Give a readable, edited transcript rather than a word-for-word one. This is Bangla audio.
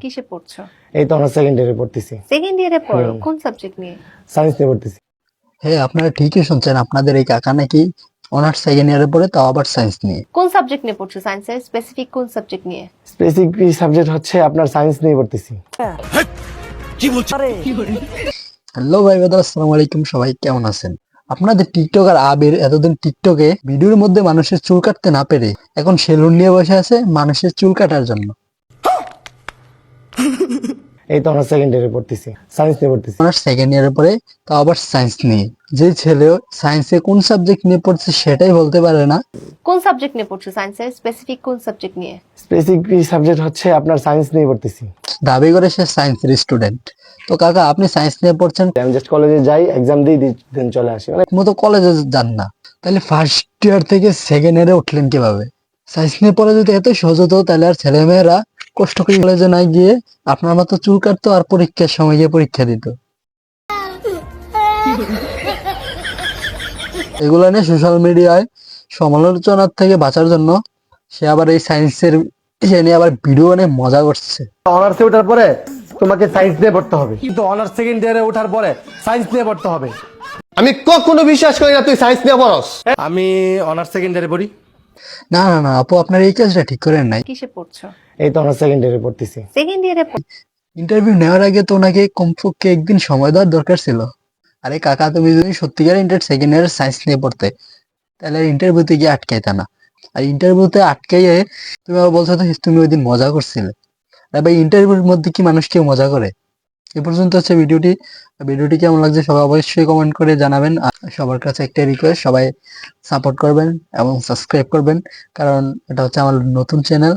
কিসে পড়ছো? এই তো আমরা সেকেন্ড ইয়ারে পড়তেছি। সেকেন্ড ইয়ারে পড়ো? কোন সাবজেক্ট নিয়ে? সায়েন্স নিয়ে পড়তেছি। হ্যাঁ, আপনারা ঠিকই শুনছেন, আপনাদের এই কাকা নাকি অনার্স সেকেন্ড ইয়ারে পড়ে, তাও আবার সায়েন্স নিয়ে। কোন সাবজেক্ট নিয়ে পড়ছো? সায়েন্সের স্পেসিফিক কোন সাবজেক্ট নিয়ে? স্পেসিফিক সাবজেক্ট হচ্ছে আপনার সায়েন্স নিয়ে পড়তেছি। হ্যালো ভাই ব্রাদার, আসসালামু আলাইকুম। সবাই কেমন আছেন? আপনাদের টিকটক আর আবির এতদিন টিকটকে ভিডিওর মধ্যে মানুষের চুল কাটতে না পেরে এখন সেলুন নিয়ে বসে আছে মানুষের চুল কাটার জন্য। এই তো আমরা সেকেন্ড ইয়ারে পড়তেছি, সায়েন্স নিয়ে পড়তেছি। অনার্স সেকেন্ড ইয়ারে পড়ে, তাও আবার সায়েন্স নিয়ে। যে ছেলে সায়েন্সে কোন সাবজেক্ট নিয়ে পড়ছে সেটাই বলতে পারে না। কোন সাবজেক্ট নিয়ে পড়ছো? সায়েন্সের স্পেসিফিক কোন সাবজেক্ট নিয়ে? স্পেসিফিক সাবজেক্ট হচ্ছে আপনার সায়েন্স নিয়ে পড়তেছি। দাবি করে সে সায়েন্সের স্টুডেন্ট। তো কাকা, আপনি সায়েন্স নিয়ে পড়ছেন, আমি জাস্ট কলেজে যাই, এক্সাম দিই, দেন চলে আসি। মানে মতো কলেজে যান না, তাহলে ফার্স্ট ইয়ার থেকে সেকেন্ড ইয়ারে উঠলেন কিভাবে? সায়েন্স নিয়ে পড়া যদি এত সহজ হতো, তাহলে আর ছেলেমেয়েরা কষ্ট করে কলেজে না গিয়ে আপনার মতো চুল কাটতো আর পরীক্ষার সময় গিয়ে পরীক্ষা দিত। এগুলো নিয়ে সোশ্যাল মিডিয়ায় সমালোচনার থেকে বাঁচার জন্য সে আবার এই সায়েন্সের নিয়ে আবার ভিডিও বানিয়ে মজা করছে। অনার্সে ওঠার পরে তোমাকে সায়েন্স নিয়ে পড়তে হবে, কিন্তু অনার্স সেকেন্ড ইয়ারে ওঠার পরে সায়েন্স নিয়ে পড়তে হবে। আমি কখনো বিশ্বাস করি না তুই সায়েন্স নিয়ে পড়স। আমি অনার্স সেকেন্ড ইয়ারে পড়ি। না না না আপু, আপনার এই কাজটা ঠিক করেন নাই। কিসে পড়ছো? এই তো আমরা সেকেন্ড ইয়ারে পড়তেছি। সেকেন্ড ইয়ারে ইন্টারভিউ নেওয়ার আগে তো ওনাকে কমপক্ষে একদিন সময় দেওয়ার দরকার ছিল। আরে কাকা, তুমি যদি সত্যিকার সেকেন্ড ইয়ারের সায়েন্স নিয়ে পড়তে, তাহলে ইন্টারভিউতে গিয়ে আটকাইতা না। আর ইন্টারভিউতে আটকাইয়ে তুমি আবার বলছো তো তুমি ওই দিন মজা করছিলে। আরে ভাই, ইন্টারভিউর মধ্যে কি মানুষ কেউ মজা করে? এ পর্যন্ত হচ্ছে ভিডিওটি কেমন লাগছে সবাই অবশ্যই কমেন্ট করে জানাবেন। আর সবার কাছে একটা রিকোয়েস্ট, সবাই সাপোর্ট করবেন এবং সাবস্ক্রাইব করবেন, কারণ এটা হচ্ছে আমার নতুন চ্যানেল।